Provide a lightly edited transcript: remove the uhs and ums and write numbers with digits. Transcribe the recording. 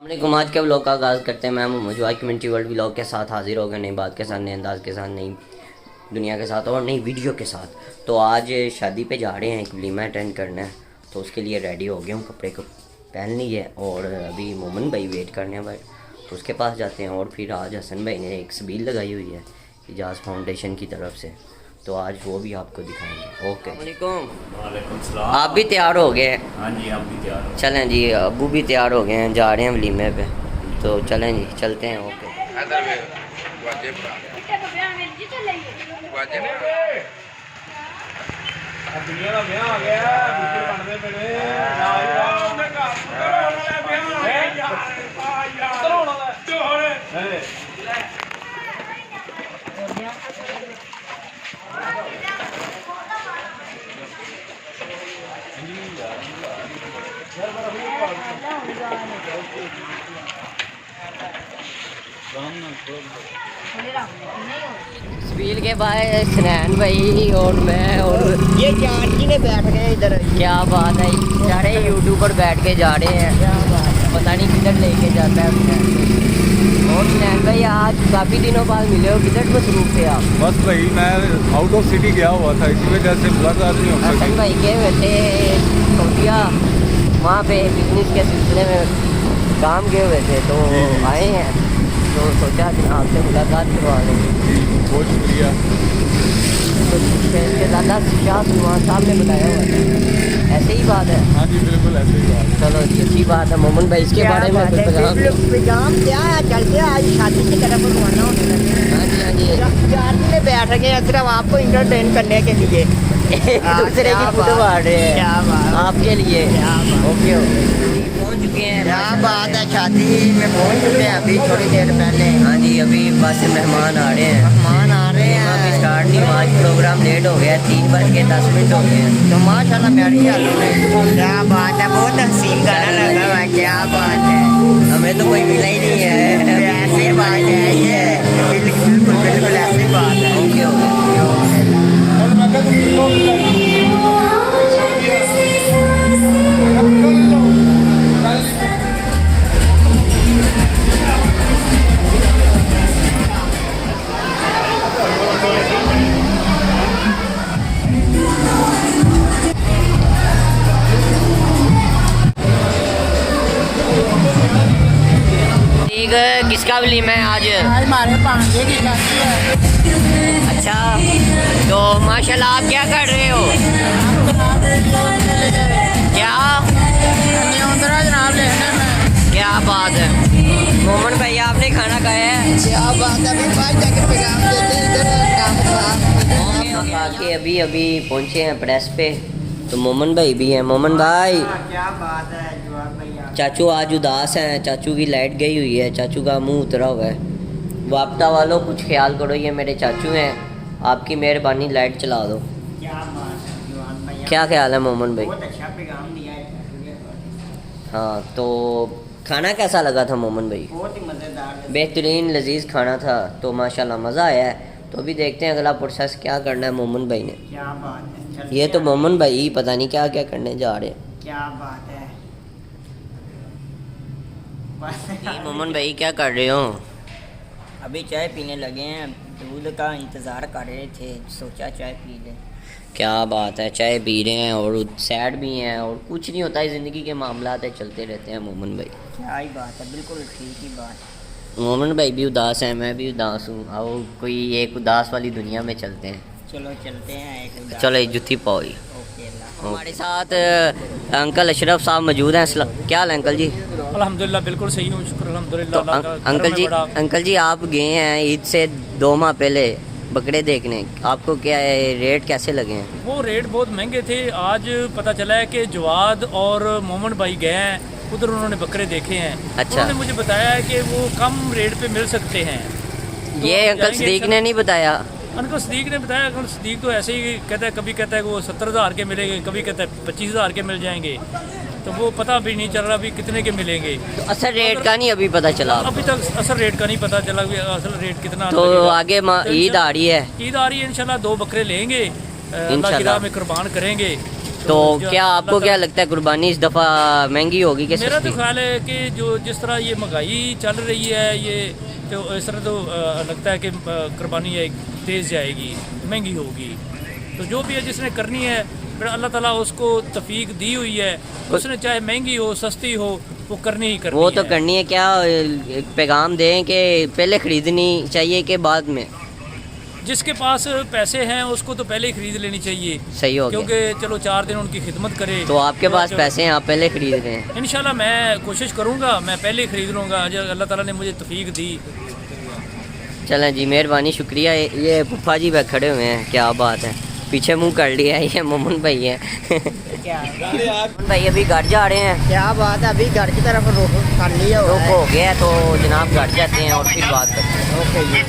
वालेकुम। आज के व्लॉग का आगाज़ करते हैं। मैं मोहम्मद कम्युनिटी वर्ल्ड व्लॉग के साथ हाजिर हो गए, नई बात के साथ, नए अंदाज के साथ, नई दुनिया के साथ और नई वीडियो के साथ। तो आज शादी पे जा रहे हैं, एक वलीमा अटेंड करना है, तो उसके लिए रेडी हो गया हूँ, कपड़े को पहन लिए और अभी मोमन भाई वेट करने हैं भाई, तो उसके पास जाते हैं। और फिर आज हसन भाई ने एक सबील लगाई हुई है इजाज़ फाउंडेशन की तरफ से, तो आज वो भी आपको दिखाएंगे। ओके, वालेकुम सलाम। आप भी तैयार हो गए? हाँ जी, आप भी तैयार हो? चलें जी, अबू भी तैयार हो गए हैं, जा रहे हैं वलीमे पे, तो चलें जी, चलते हैं। ओके स्पील के बाद सनैन भाई और मैं और ये चार जी ने बैठ गए इधर। क्या बात है, सारे यूट्यूबर बैठ के जा रहे हैं, पता नहीं किधर लेके जाता है। और सनैन भाई आज काफ़ी दिनों बाद मिले हो, किधर मसरूफ थे आप? बस भाई मैं आउट ऑफ सिटी गया हुआ था, इसी वजह से मुलाकात नहीं हो हसन सकी। भाई गए हुए थे सऊदीया, वहाँ पे बिजनेस के सिलसिले में काम गए हुए थे, तो आए हैं, तो सोचा कि आपसे मुलाकात करवा लेंगे। बहुत शुक्रिया। तो इसके दादा शाह सुलमान साहब ने बताया हुआ था, ऐसे ही बात है? हाँ जी बिल्कुल ऐसे ही बात। चलो जी, अच्छी बात है। मोमन भाई इसके बारे में कुछ पैगाम क्या है, चलते आज शादी की तरफ रवाना होने लगे। हाँ जी, हाँ जी, चार दिन बैठ गए हैं सिर्फ आपको इंटरटेन करने के लिए। एक दूसरे की फोटो मार रहे हैं क्या बात, आपके लिए। क्या बात। ओके ओके, पहुँच चुके हैं। क्या बात है, शादी में पहुंच चुके हैं अभी थोड़ी देर पहले। हाँ जी, अभी बस से मेहमान आ रहे हैं, मेहमान आ रहे अभी हैं स्टार्ट नहीं हुआ, आज प्रोग्राम लेट हो गया, 3:10 हो गए हैं। तो माशाल्लाह मेरी हालत है। क्या बात है, बहुत हसीन गाना लगा हुआ है। क्या बात है, हमें तो कोई मिला ही नहीं है। ऐसी बात है ये, बिल्कुल बिल्कुल ऐसी बात है। Okay okay. ठीक, किसका वलीमा है आज? हमारे पांडे की शादी है। अच्छा, तो माशाल्लाह आप क्या कर रहे हो? क्या जनाब लेने में। क्या बात है, मोमन भाई आपने खाना खाया है? क्या बात है, अभी भाई जाकर पैगाम देते हैं इधर काम था। आके अभी अभी पहुंचे हैं प्रेस पे, तो मोमन भाई भी हैं। मोमन भाई, क्या बात है जवाब भैया। चाचू आज उदास हैं, चाचू की लाइट गई हुई है, चाचू का मुंह उतरा हुआ है। वापता वालों कुछ ख्याल करो, ये मेरे चाचू हैं, आपकी मेहरबानी लाइट चला दो। क्या बात है जवाब भैया, क्या ख्याल है मोमन भाई? बहुत अच्छा पैगाम दिया है। हाँ, तो खाना कैसा लगा था मोमन भाई? बहुत ही मज़ेदार, बेहतरीन लजीज खाना था, तो माशाल्लाह मज़ा आया है। तो अभी देखते हैं अगला प्रोसेस क्या करना है मोमन भाई ने। क्या बात है। चलते ये तो हैं। मोमन भाई ही पता नहीं क्या क्या करने जा रहे हैं। क्या बात है। जी मोमन भाई क्या कर रहे हो? अभी चाय पीने लगे हैं, दूध का इंतज़ार कर रहे थे, सोचा चाय पी लें। क्या बात है, चाय पी रहे हैं और सैड भी हैं, और कुछ नहीं होता है, ज़िंदगी के मामलात है, चलते रहते हैं मोमन भाई। क्या ही बात है, बिल्कुल ठीक ही बात। मोमन भाई भी उदास हैं, मैं भी उदास हूँ, आओ कोई एक उदास वाली दुनिया में चलते हैं। चलो चलते हैं एक उदास। चलो जुत्ती पाओ। ओके अल्लाह। हमारे साथ अंकल अशरफ साहब मौजूद हैं। क्या हाल है अंकल जी? अल्हम्दुलिल्लाह बिल्कुल सही हूँ, शुक्र तो अल्हम्दुलिल्लाह। अल्लाह का अंकल करम जी, है बड़ा। अंकल जी आप गए हैं ईद से 2 माह पहले बकरे देखने, आपको क्या है, रेट कैसे लगे हैं? वो रेट बहुत महंगे थे। आज पता चला है कि जवाद और मोमन भाई गए हैं उधर, उन्होंने बकरे देखे हैं। अच्छा। उन्होंने मुझे बताया है कि वो कम रेट पे मिल सकते हैं। तो ये आप अंकल जाएंगे सदीक ने नहीं बताया? अंकल सदीक ने बताया। अंकल सदीक तो ऐसे ही कहता है, कभी कहता है कि वो 70,000 के मिलेंगे, कभी कहता है 25,000 के मिल जाएंगे। तो वो पता भी नहीं चल रहा अभी कितने के मिलेंगे। तो असल रेट का नहीं अभी पता चला? अभी तक असल रेट का नहीं पता चला कि असल रेट कितना तो लगेगा। आगे ईद आ रही है, ईद आ रही है, इंशाल्लाह 2 बकरे लेंगे, अल्लाह की इंशाल्लाह। राह में कुर्बान करेंगे। तो क्या आपको क्या लगता है कुर्बानी इस दफ़ा महंगी होगी कि मेरा तो सस्ती? ख्याल है कि जो जिस तरह ये महंगाई चल रही है ये तो इस तरह तो लगता है कि कुर्बानी एक तेज़ जाएगी, महंगी होगी। तो जो भी है जिसने करनी है फिर अल्लाह ताला उसको तौफीक दी हुई है, उसने चाहे महंगी हो सस्ती हो वो करनी ही करनी वो है। तो करनी है। क्या एक पैगाम दें कि पहले ख़रीदनी चाहिए कि बाद में? जिसके पास पैसे हैं उसको तो पहले ही खरीद लेनी चाहिए, सही हो गया। क्योंकि चलो 4 दिन उनकी खिदमत करे। तो आपके पास पैसे हैं, आप पहले ख़रीद रहे हैं। इंशाल्लाह मैं कोशिश करूँगा, मैं पहले ही खरीद लूँगा अगर अल्लाह ताला ने मुझे तौफीक दी। चलें जी, मेहरबानी, शुक्रिया। ये पुप्पा जी बैठ खड़े हुए हैं, क्या बात है, पीछे मुंह कर लिया है। ये मोमन भाई है। मोमन भाई अभी घर जा रहे हैं। क्या बात है, अभी घर की तरफ रुख कर लिया रुक हो गया तो जनाब घर जाते हैं और फिर बात करते हैं। ओके जी।